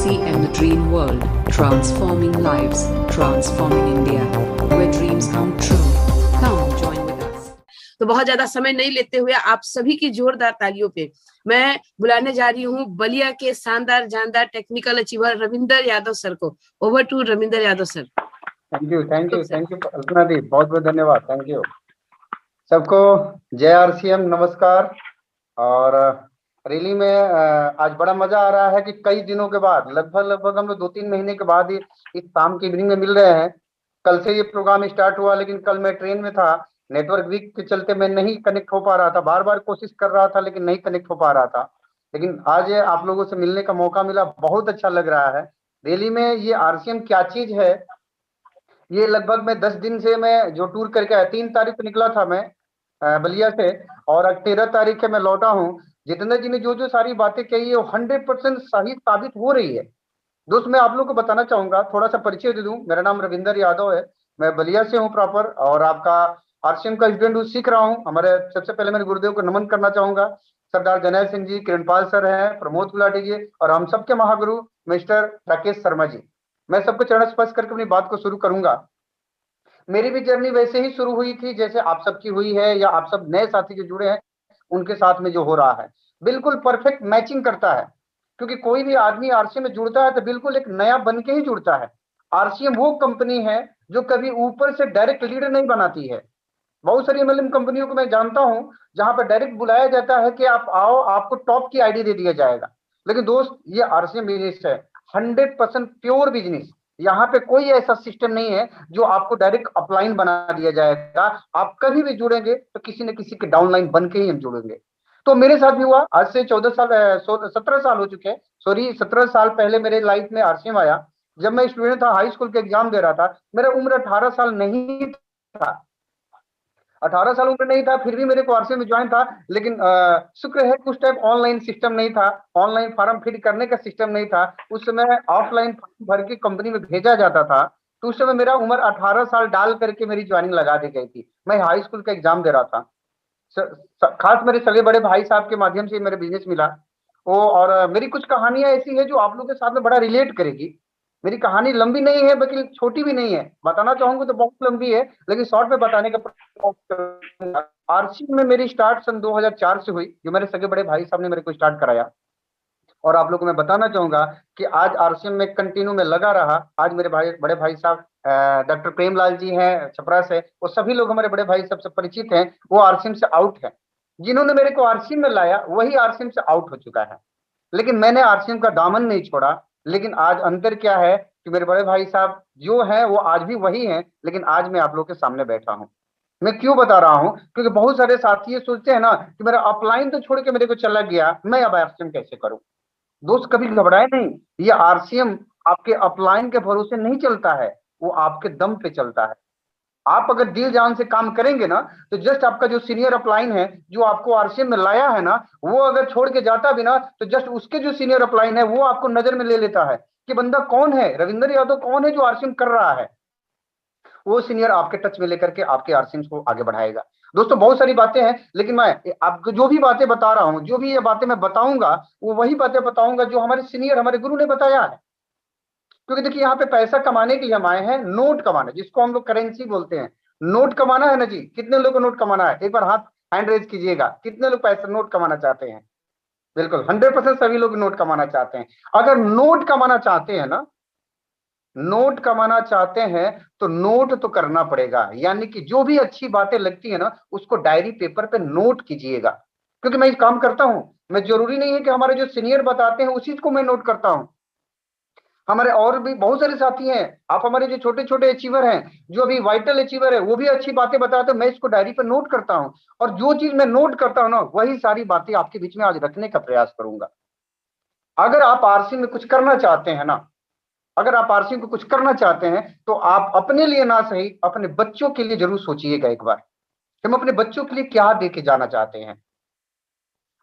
JRCM The Dream World, transforming lives, transforming India, where dreams come true. Come join with us. तो बहुत ज्यादा समय नहीं लेते हुए आप सभी की जोरदार तालियों पे मैं बुलाने जा रही हूँ बलिया के शानदार जानदार technical achiever Ravinder Yadav sir को। Over to Ravinder Yadav sir. Thank you Alpana दी, बहुत बहुत धन्यवाद। थैंक यू सबको। JRCM नमस्कार। और रैली में आज बड़ा मजा आ रहा है कि कई दिनों के बाद लगभग हम लोग 2-3 महीने के बाद ही इस शाम की इवनिंग में मिल रहे हैं। कल से ये प्रोग्राम स्टार्ट हुआ, लेकिन कल मैं ट्रेन में था, नेटवर्क वीक के चलते मैं नहीं कनेक्ट हो पा रहा था। बार बार कोशिश कर रहा था लेकिन नहीं कनेक्ट हो पा रहा था। लेकिन आज आप लोगों से मिलने का मौका मिला, बहुत अच्छा लग रहा है। रैली में ये RCM क्या चीज है, ये लगभग मैं 10 दिन से मैं जो टूर करके आया, 3 तारीख को निकला था मैं बलिया से, और 13 तारीख के मैं लौटा हूँ। जितेंद्र जी ने जो सारी बातें कही है वो 100% सही साबित हो रही है। दोस्त, मैं आप लोग को बताना चाहूंगा, थोड़ा सा परिचय दे दूं। मेरा नाम रविंदर यादव है, मैं बलिया से हूँ प्रॉपर, और आपका RCM का स्टूडेंट सीख रहा हूँ। हमारे सबसे पहले मेरे गुरुदेव को नमन करना चाहूंगा। सरदार जर्नैल सिंह जी, किरणपाल सर हैं, प्रमोद गुलाटी जी, और हम सबके महागुरु मिस्टर राकेश शर्मा जी। मैं सबको चरण स्पर्श करके अपनी बात को शुरू करूंगा। मेरी भी जर्नी वैसे ही शुरू हुई थी जैसे आप सबकी हुई है, या आप सब नए साथी जो जुड़े हैं उनके साथ में जो हो रहा है, बिल्कुल परफेक्ट मैचिंग करता है। क्योंकि कोई भी आदमी RCM में जुड़ता है तो बिल्कुल एक नया बन के ही जुड़ता है। RCM वो कंपनी है जो कभी ऊपर से डायरेक्ट लीडर नहीं बनाती है। बहुत सारी MLM कंपनियों को मैं जानता हूं जहां पर डायरेक्ट बुलाया जाता है कि आप आओ, आपको टॉप की आईडी दे दिया जाएगा। लेकिन दोस्त, ये RCM बिजनेस है 100% प्योर बिजनेस। यहाँ पे कोई ऐसा सिस्टम नहीं है जो आपको डायरेक्ट अपलाइन बना दिया जाएगा। आप कभी भी जुड़ेंगे तो किसी न किसी के डाउनलाइन बन के ही हम जुड़ेंगे। तो मेरे साथ भी हुआ। आज से 17 साल हो चुके हैं, सॉरी 17 साल पहले मेरे लाइफ में RCM आया। जब मैं स्टूडेंट था, हाई स्कूल के एग्जाम दे रहा था, मेरा उम्र 18 साल नहीं था। 18 साल उम्र नहीं था, फिर भी मेरे को RCM में ज्वाइन था। लेकिन शुक्र है उस टाइम ऑनलाइन सिस्टम नहीं था, ऑनलाइन फॉर्म फिल करने का सिस्टम नहीं था। उस समय ऑफलाइन फॉर्म भर के कंपनी में भेजा जाता था। तो उस समय मेरा उम्र 18 साल डाल करके मेरी ज्वाइनिंग लगा दी गई थी। मैं हाई स्कूल का एग्जाम दे रहा था। खास मेरे सगे बड़े भाई साहब के माध्यम से मेरे बिजनेस मिला वो। और मेरी कुछ कहानियां ऐसी है जो आप लोगों के साथ में बड़ा रिलेट करेगी। मेरी कहानी लंबी नहीं है, बल्कि छोटी भी नहीं है। बताना चाहूंगा तो बहुत लंबी है, लेकिन शॉर्ट में बताने का प्रयास करूंगा। RCM में मेरी स्टार्ट सन 2004 से हुई, जो मेरे सगे बड़े भाई साहब ने मेरे को स्टार्ट कराया। और आप लोगों को मैं बताना चाहूंगा कि आज RCM में कंटिन्यू में लगा रहा। आज मेरे बड़े भाई साहब डॉक्टर प्रेमलाल जी हैं छपरा से, वो सभी लोग हमारे बड़े भाई सबसे परिचित हैं। वो RCM से आउट है। जिन्होंने मेरे को RCM में लाया वही RCM से आउट हो चुका है। लेकिन मैंने RCM का दामन नहीं छोड़ा। लेकिन आज अंतर क्या है कि मेरे बड़े भाई साहब जो हैं वो आज भी वही हैं, लेकिन आज मैं आप लोग के सामने बैठा हूं। मैं क्यों बता रहा हूं? क्योंकि बहुत सारे साथी ये सोचते हैं ना कि मेरा अपलाइन तो छोड़ के मेरे को चला गया, मैं अब RCM कैसे करूं। दोस्त, कभी घबराए नहीं। ये RCM आपके अपलाइन के भरोसे नहीं चलता है, वो आपके दम पे चलता है। आप अगर दिल जान से काम करेंगे ना, तो जस्ट आपका जो सीनियर अपलाइन है जो आपको RCM में लाया है ना, वो अगर छोड़ के जाता भी ना, तो जस्ट उसके जो सीनियर अपलाइन है वो आपको नजर में ले लेता है कि बंदा कौन है, रविंदर यादव कौन है जो RCM कर रहा है। वो सीनियर आपके टच में लेकर के आपके RCM को आगे बढ़ाएगा। दोस्तों, बहुत सारी बातें हैं, लेकिन मैं आपको जो भी बातें बता रहा हूं, जो भी ये बातें मैं बताऊंगा, वो वही बातें बताऊंगा जो हमारे सीनियर, हमारे गुरु ने बताया है। क्योंकि देखिए, यहाँ पे पैसा कमाने के लिए हम आए हैं, नोट कमाने, जिसको हम लोग करेंसी बोलते हैं। नोट कमाना है ना जी। कितने लोग को नोट कमाना है? एक बार हाथ हैंड रेज कीजिएगा। कितने लोग पैसा नोट कमाना चाहते हैं? बिल्कुल 100% सभी लोग नोट कमाना चाहते हैं। अगर नोट कमाना चाहते हैं ना, नोट कमाना चाहते हैं तो नोट तो करना पड़ेगा। यानी कि जो भी अच्छी बातें लगती है ना, उसको डायरी पेपर पे नोट कीजिएगा। क्योंकि मैं काम करता हूं, मैं जरूरी नहीं है कि हमारे जो सीनियर बताते हैं उसी को मैं नोट करता हूं। हमारे और भी बहुत सारे साथी हैं। आप हमारे जो छोटे छोटे अचीवर हैं, जो अभी वाइटल अचीवर है, वो भी अच्छी बातें बताते हैं, मैं इसको डायरी पर नोट करता हूं। और जो चीज मैं नोट करता हूं ना, वही सारी बातें आपके बीच में आज रखने का प्रयास करूंगा। अगर आप RCM में कुछ करना चाहते हैं ना, अगर आप RCM को कुछ करना चाहते हैं, तो आप अपने लिए ना सही, अपने बच्चों के लिए जरूर सोचिएगा एक बार कि हम अपने बच्चों के लिए क्या दे के जाना चाहते हैं।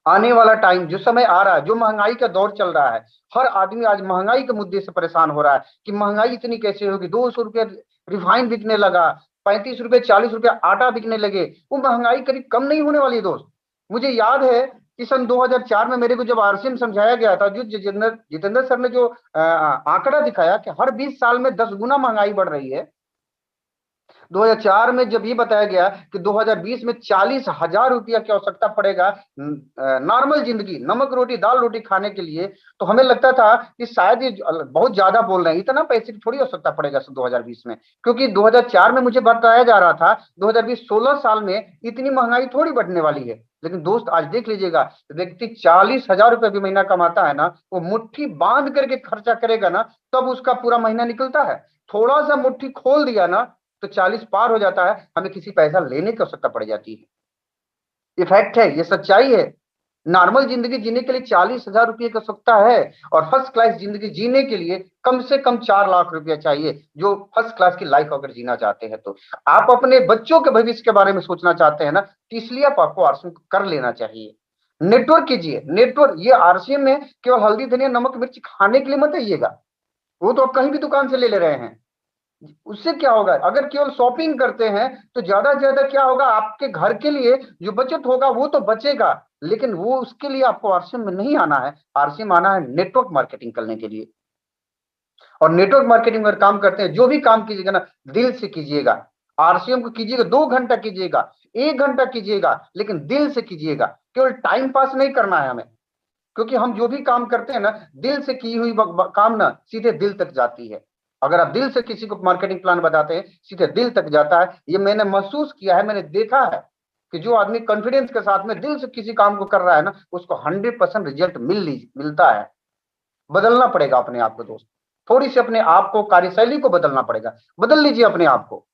आने वाला टाइम, जो समय आ रहा है, जो महंगाई का दौर चल रहा है, हर आदमी आज महंगाई के मुद्दे से परेशान हो रहा है कि महंगाई इतनी कैसे होगी। 200 रुपया रिफाइन बिकने लगा, 35 रुपये 40 रुपया आटा बिकने लगे। वो महंगाई कभी कम नहीं होने वाली है दोस्त। मुझे याद है कि सन 2004 में मेरे को जब आरसीएम समझाया गया था, जो जितेंद्र सर ने जो आंकड़ा दिखाया कि हर 20 साल में 10 गुना महंगाई बढ़ रही है, 2004 में जब ये बताया गया कि 2020 में 40,000 रुपया की आवश्यकता पड़ेगा नॉर्मल जिंदगी, नमक रोटी दाल रोटी खाने के लिए, तो हमें लगता था कि शायद ये बहुत ज्यादा बोल रहे हैं, इतना पैसे की थोड़ी आवश्यकता पड़ेगा 2020 में, क्योंकि 2004 में मुझे बताया जा रहा था 2020 16 साल में इतनी महंगाई थोड़ी बढ़ने वाली है। लेकिन दोस्त आज देख लीजिएगा, व्यक्ति 40,000 रुपये भी महीना कमाता है ना, वो मुट्ठी बांध करके खर्चा करेगा ना, तब उसका पूरा महीना निकलता है। थोड़ा सा मुट्ठी खोल दिया ना तो 40 पार हो जाता है, हमें किसी पैसा लेने की आवश्यकता पड़ जाती है। ये फैक्ट है, ये सच्चाई है। नॉर्मल जिंदगी जीने के लिए 40,000 रुपये की आवश्यकता है, और फर्स्ट क्लास जिंदगी जीने के लिए कम से कम 4 लाख रुपया चाहिए, जो फर्स्ट क्लास की लाइफ अगर जीना चाहते हैं तो। आप अपने बच्चों के भविष्य के बारे में सोचना चाहते हैं ना, तो इसलिए आपको आरसीएम कर लेना चाहिए। नेटवर्क कीजिए, नेटवर्क। ये आरसीएम में केवल हल्दी धनिया नमक मिर्च खाने के लिए मत आइएगा, वो तो आप कहीं भी दुकान से ले रहे हैं। उससे क्या होगा, अगर केवल शॉपिंग करते हैं तो ज्यादा से ज्यादा क्या होगा, आपके घर के लिए जो बचत होगा वो तो बचेगा, लेकिन वो उसके लिए आपको आरसीएम में नहीं आना है। आरसीएम आना है नेटवर्क मार्केटिंग करने के लिए। और नेटवर्क मार्केटिंग में काम करते हैं, जो भी काम कीजिएगा ना दिल से कीजिएगा। आरसीएम को कीजिएगा 2 घंटा कीजिएगा, 1 घंटा कीजिएगा, लेकिन दिल से कीजिएगा। केवल टाइम पास नहीं करना है हमें, क्योंकि हम जो भी काम करते हैं ना, दिल से की हुई काम ना सीधे दिल तक जाती है। अगर आप दिल से किसी को मार्केटिंग प्लान बताते हैं, सीधे दिल तक जाता है। ये मैंने महसूस किया है, मैंने देखा है कि जो आदमी कॉन्फिडेंस के साथ में दिल से किसी काम को कर रहा है ना, उसको 100% रिजल्ट मिलता है। बदलना पड़ेगा अपने आप को दोस्त, थोड़ी सी अपने आप को, कार्यशैली को बदलना पड़ेगा। बदल लीजिए अपने आप को।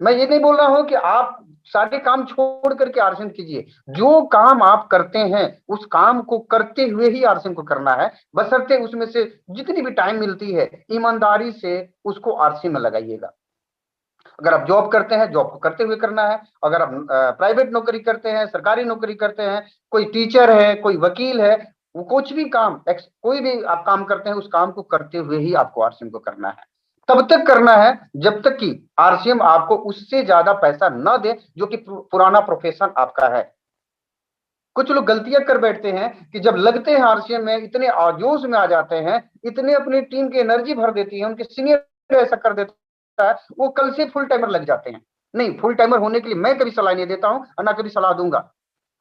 मैं ये नहीं बोल रहा हूं कि आप सारे काम छोड़ करके आरसीएम कीजिए। जो काम आप करते हैं उस काम को करते हुए ही आरसीएम को करना है, बशर्ते उसमें से जितनी भी टाइम मिलती है ईमानदारी से उसको आरसीएम में लगाइएगा। अगर आप जॉब करते हैं, जॉब को करते हुए करना है। अगर आप प्राइवेट नौकरी करते हैं, सरकारी नौकरी करते हैं, कोई टीचर है, कोई वकील है, वो कुछ भी काम, कोई भी आप काम करते हैं, उस काम को करते हुए ही आपको आरसीएम को करना है। तब तक करना है जब तक कि आरसीएम आपको उससे ज्यादा पैसा न दे जो कि पुराना प्रोफेशन आपका है। कुछ लोग गलतियां कर बैठते हैं कि जब लगते हैं आरसीएम में इतने आजोश में आ जाते हैं, इतने अपनी टीम की एनर्जी भर देती है, उनके सीनियर ऐसा कर देता है, वो कल से फुल टाइमर लग जाते हैं। नहीं, फुल टाइमर होने के लिए मैं कभी सलाह नहीं देता हूं और ना कभी सलाह दूंगा।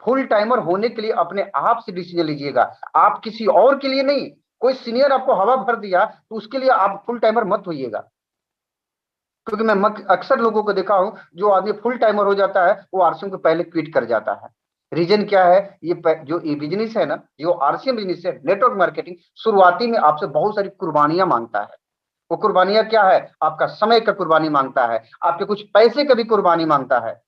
फुल टाइमर होने के लिए अपने आप से डिसीजन लीजिएगा, आप किसी और के लिए नहीं। कोई सीनियर आपको हवा भर दिया तो उसके लिए आप फुल टाइमर मत होइएगा, क्योंकि मैं अक्सर लोगों को देखा हूं, जो आदमी फुल टाइमर हो जाता है वो आरसीएम को पहले क्विट कर जाता है। रीजन क्या है, ये जो ये बिजनेस है ना, जो आरसीएम बिजनेस है, नेटवर्क मार्केटिंग, शुरुआती में आपसे बहुत सारी कुर्बानियां मांगता है। वो कुर्बानियां क्या है, आपका समय का कुर्बानी मांगता है, आपके कुछ पैसे का भी कुर्बानी मांगता है।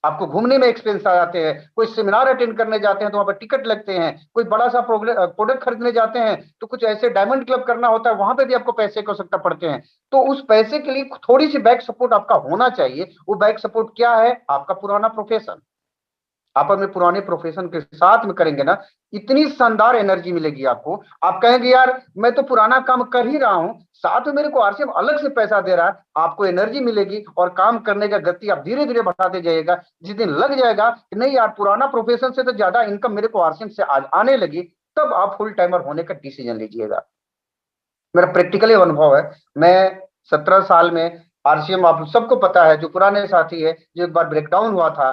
आपको घूमने में एक्सपेंस आ जाते हैं, कोई सेमिनार अटेंड करने जाते हैं तो वहां पर टिकट लगते हैं, कोई बड़ा सा प्रोडक्ट खरीदने जाते हैं तो कुछ ऐसे डायमंड क्लब करना होता है, वहां पे भी आपको पैसे की आवश्यकता पड़ते हैं। तो उस पैसे के लिए थोड़ी सी बैक सपोर्ट आपका होना चाहिए। वो बैक सपोर्ट क्या है, आपका पुराना प्रोफेशन। आप अपने पुराने प्रोफेशन के साथ में करेंगे ना, इतनी शानदार एनर्जी मिलेगी आपको। आप कहेंगे यार मैं तो पुराना काम कर ही रहा हूं, साथ में मेरे को आरसीएम अलग से पैसा दे रहा है। आपको एनर्जी मिलेगी और काम करने का गति आप धीरे धीरे बढ़ाते जाइएगा। जिस दिन लग जाएगा कि नहीं यार पुराना प्रोफेशन से तो ज्यादा इनकम मेरे को आरसीएम से आज आने लगी, तब आप फुल टाइमर होने का डिसीजन लीजिएगा। मेरा प्रैक्टिकली अनुभव है। मैं 17 साल में आरसीएम, आप सबको पता है, जो पुराने साथी है, जो एक बार ब्रेकडाउन हुआ था,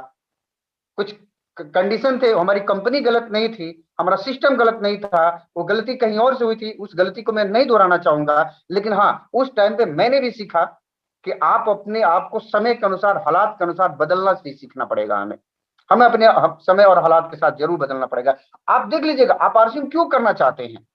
कुछ कंडीशन थे, हमारी कंपनी गलत नहीं थी, हमारा सिस्टम गलत नहीं था, वो गलती कहीं और से हुई थी। उस गलती को मैं नहीं दोहराना चाहूंगा, लेकिन हाँ, उस टाइम पे मैंने भी सीखा कि आप अपने आप को समय के अनुसार, हालात के अनुसार बदलना सीखना पड़ेगा। हमें अपने समय और हालात के साथ जरूर बदलना पड़ेगा। आप देख लीजिएगा, आप आरसीएम क्यों करना चाहते हैं।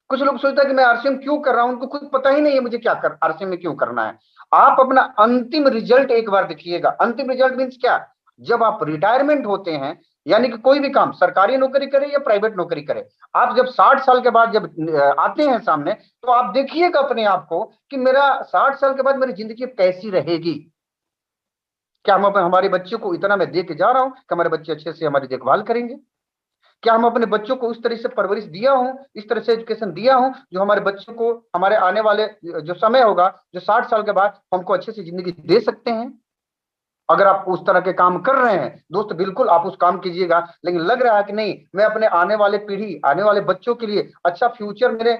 कुछ लोग सोचते हैं कि मैं आरसीएम क्यों कर रहा हूं, उनको खुद पता ही नहीं है मुझे क्या कर आरसीएम में क्यों करना है। आप अपना अंतिम रिजल्ट एक बार देखिएगा। अंतिम रिजल्ट मीन्स क्या, जब आप रिटायरमेंट होते हैं, यानी कि कोई भी काम, सरकारी नौकरी करे या प्राइवेट नौकरी करे, आप जब 60 साल के बाद जब आते हैं सामने, तो आप देखिएगा अपने आप को कि मेरा 60 साल के बाद मेरी जिंदगी कैसी रहेगी। क्या हम हमारे बच्चों को इतना मैं दे के जा रहा हूं कि हमारे बच्चे अच्छे से हमारी देखभाल करेंगे? क्या हम अपने बच्चों को उस तरह से परवरिश दिया हूं, इस तरह से एजुकेशन दिया हूं, जो हमारे बच्चों को हमारे आने वाले जो समय होगा, जो 60 साल के बाद हमको अच्छे से जिंदगी दे सकते हैं? अगर आप उस तरह के काम कर रहे हैं दोस्त, बिल्कुल आप उस काम कीजिएगा। लेकिन लग रहा है कि नहीं, मैं अपने आने वाले पीढ़ी, आने वाले बच्चों के लिए अच्छा फ्यूचर मेरे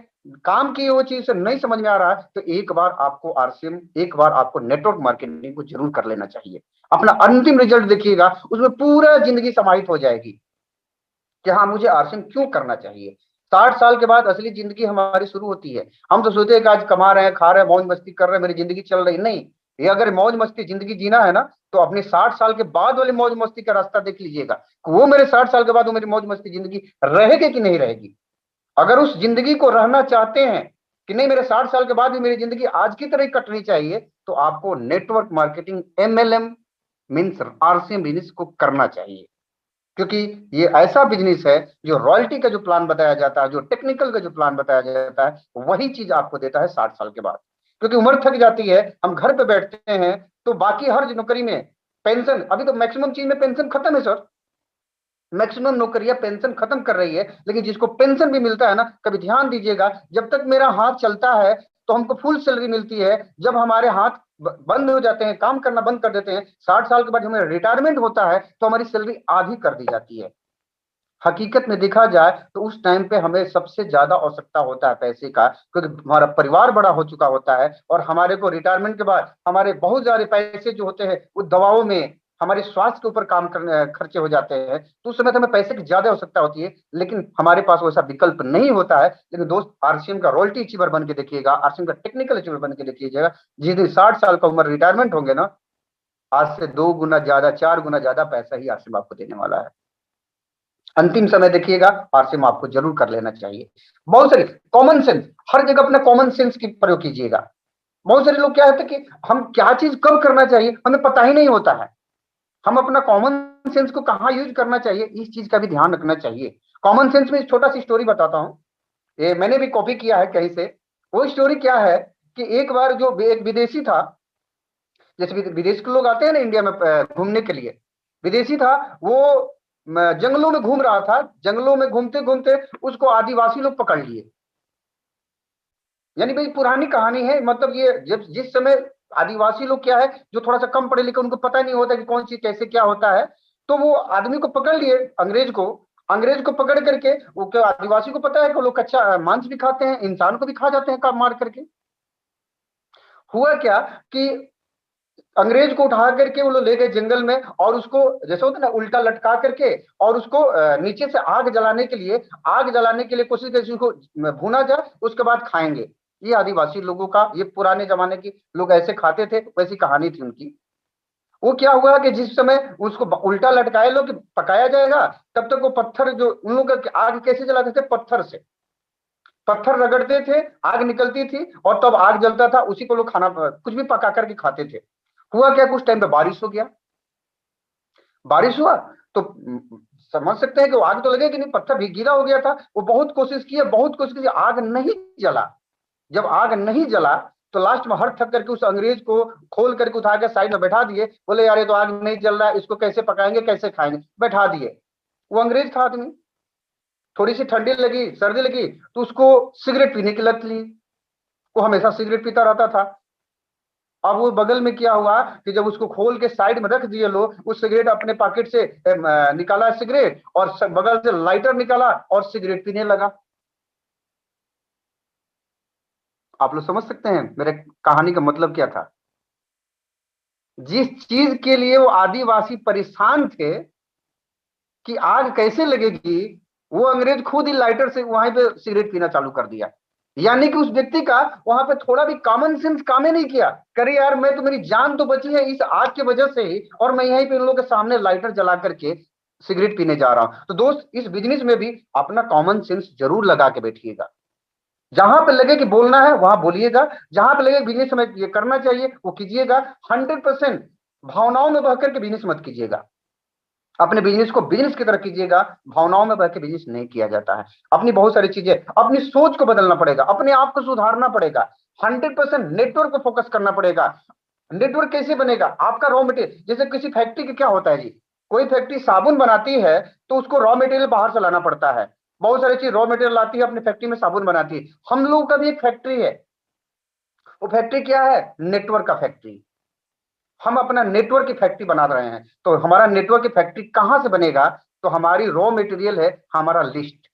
काम की वो चीज नहीं समझ में आ रहा है, तो एक बार आपको आरसीएम, एक बार आपको नेटवर्क मार्केटिंग को जरूर कर लेना चाहिए। अपना अंतिम रिजल्ट देखिएगा, उसमें पूरा जिंदगी समाहित हो जाएगी कि हाँ मुझे आरसीएम क्यों करना चाहिए। 60 साल के बाद असली जिंदगी हमारी शुरू होती है। हम तो सोचते हैं कि आज कमा रहे हैं, खा रहे हैं, मौज मस्ती कर रहे हैं, मेरी जिंदगी चल रही। नहीं, ये अगर मौज मस्ती जिंदगी जीना है ना, तो अपने 60 साल के बाद वाली मौज मस्ती का रास्ता देख लीजिएगा, वो मेरे 60 साल के बाद वो मेरी मौज मस्ती जिंदगी रहेगी कि नहीं रहेगी। अगर उस जिंदगी को रहना चाहते हैं कि नहीं मेरे 60 साल के बाद भी मेरी जिंदगी आज की तरह ही कटनी चाहिए, तो आपको network marketing MLM means RCM business को करना चाहिए। क्योंकि ये ऐसा बिजनेस है जो रॉयल्टी का जो प्लान बताया जाता है, जो टेक्निकल का जो प्लान बताया जाता है, वही चीज आपको देता है 60 साल के बाद। क्योंकि उम्र थक जाती है, हम घर पे बैठते हैं, तो बाकी हर नौकरी में पेंशन, अभी तो मैक्सिमम चीज में पेंशन खत्म है सर, मैक्सिमम नौकरियां पेंशन खत्म कर रही है। लेकिन जिसको पेंशन भी मिलता है ना, कभी ध्यान दीजिएगा, जब तक मेरा हाथ चलता है तो हमको फुल सैलरी मिलती है। जब हमारे हाथ बंद हो जाते हैं, काम करना बंद कर देते हैं, 60 साल के बाद हमें रिटायरमेंट होता है, तो हमारी सैलरी आधी कर दी जाती है। हकीकत में देखा जाए तो उस टाइम पे हमें सबसे ज्यादा आवश्यकता होता है पैसे का, क्योंकि हमारा परिवार बड़ा हो चुका होता है और हमारे को रिटायरमेंट के बाद हमारे बहुत सारे पैसे जो होते हैं वो दवाओं में, हमारे स्वास्थ्य के ऊपर काम करने खर्चे हो जाते हैं। तो उस समय तो हमें पैसे की ज्यादा आवश्यकता होती है, लेकिन हमारे पास वैसा विकल्प नहीं होता है। लेकिन दोस्त, आरसीएम का रॉयल्टी अचीवर बन के देखिएगा, आरसीएम का टेक्निकल अचीवर बन के देखिएगा, जिस दिन 60 साल का उम्र रिटायरमेंट होंगे ना, आज से 2 गुना ज्यादा, 4 गुना ज्यादा पैसा ही आरसीएम आपको देने वाला है। अंतिम समय देखिएगा, आरसीएम आपको जरूर कर लेना चाहिए। बहुत सारे कॉमन सेंस, हर जगह अपना कॉमन सेंस की प्रयोग कीजिएगा। बहुत सारे लोग क्या होते हैं कि हम क्या चीज कब करना चाहिए हमें पता ही नहीं होता है। हम अपना कॉमन सेंस को कहाँ यूज करना चाहिए, इस चीज का भी ध्यान रखना चाहिए। कॉमन सेंस में छोटा सी स्टोरी बताता हूँ, ये मैंने भी कॉपी किया है कहीं से। वो स्टोरी क्या है कि एक बार जो एक विदेशी था, जैसे विदेश के लोग आते हैं ना इंडिया में घूमने के लिए, विदेशी था वो, जंगलों में घूम रहा था। जंगलों में घूमते घूमते उसको आदिवासी लोग पकड़ लिए। यानी भाई पुरानी कहानी है, मतलब ये जब जिस समय आदिवासी लोग क्या है जो थोड़ा सा कम पढ़े लिखे, उनको पता नहीं होता कि कौन चीज कैसे क्या होता है, तो वो आदमी को पकड़ लिए, अंग्रेज को पकड़ करके, वो क्या आदिवासी को पता है कि वो लोग कच्चा मांस भी खाते हैं, इंसान को भी खा जाते हैं काट मार करके। हुआ क्या कि अंग्रेज को उठा करके वो लोग ले गए जंगल में, और उसको जैसे होता है ना उल्टा लटका करके, और उसको नीचे से आग जलाने के लिए कोशिश करी, उसको भुना जाए, उसके बाद खाएंगे। ये आदिवासी लोगों का, ये पुराने जमाने के लोग ऐसे खाते थे, वैसी कहानी थी उनकी। वो क्या हुआ कि जिस समय उसको उल्टा लटकाए लोग, पकाया जाएगा, तब तक वो पत्थर, जो उन लोग आग कैसे जलाते थे, पत्थर से, पत्थर रगड़ते थे, आग निकलती थी और तब आग जलता था, उसी को लोग खाना कुछ भी पका करके खाते थे। हुआ क्या, कुछ टाइम पे बारिश हो गया, बारिश हुआ तो समझ सकते हैं कि वो आग तो लगेगी नहीं, पत्थर भी गीला हो गया था। वो बहुत कोशिश की, आग नहीं जला। जब आग नहीं जला तो लास्ट में हर थक करके उस अंग्रेज को खोल करके उठा के साइड में बैठा दिए। बोले यार ये तो आग नहीं जल रहा है, इसको कैसे पकाएंगे, कैसे खाएंगे, बैठा दिए। वो अंग्रेज था आदमी, थोड़ी सी ठंडी लगी, सर्दी लगी, तो उसको सिगरेट पीने की लत ली। वो हमेशा सिगरेट पीता रहता था। अब वो बगल में क्या हुआ कि जब उसको खोल के साइड में रख दिए लोग, उस सिगरेट अपने पॉकेट से निकाला सिगरेट, और बगल से लाइटर निकाला और सिगरेट पीने लगा। आप लोग समझ सकते हैं मेरे कहानी का मतलब क्या था। जिस चीज के लिए वो आदिवासी परेशान थे कि आग कैसे लगेगी, वो अंग्रेज खुद ही लाइटर से वहां पे सिगरेट पीना चालू कर दिया। यानी कि उस व्यक्ति का वहां पे थोड़ा भी कॉमन सेंस काम ही नहीं किया, करे यार मैं तो, मेरी जान तो बची है इस आग की वजह से ही, और मैं यहीं पे इन लोगों के सामने लाइटर जला करके सिगरेट पीने जा रहा हूं। तो दोस्त, इस बिजनेस में भी अपना कॉमन सेंस जरूर लगा के बैठिएगा। जहां पे लगे कि बोलना है वहां बोलिएगा, जहां पे लगे बिजनेस में ये करना चाहिए वो कीजिएगा। 100% भावनाओं में बहकर के बिजनेस मत कीजिएगा। अपने बिजनेस को बिजनेस की तरह कीजिएगा, भावनाओं में बह के बिजनेस नहीं किया जाता है। अपनी बहुत सारी चीजें, अपनी सोच को बदलना पड़ेगा, अपने आप को सुधारना पड़ेगा। 100% नेटवर्क पे फोकस करना पड़ेगा। नेटवर्क कैसे बनेगा, आपका रॉ मटेरियल, जैसे किसी फैक्ट्री का क्या होता है जी, कोई फैक्ट्री साबुन बनाती है तो उसको रॉ मटेरियल बाहर से लाना पड़ता है, बहुत सारी चीज रॉ मटेरियल लाती है, अपनी फैक्ट्री में साबुन बनाती है। हम लोगों का भी एक फैक्ट्री है, वो फैक्ट्री क्या है, नेटवर्क का फैक्ट्री। हम अपना नेटवर्क की फैक्ट्री बना रहे हैं। तो हमारा नेटवर्क की फैक्ट्री कहां से बनेगा? तो हमारी रॉ मटेरियल है हमारा लिस्ट।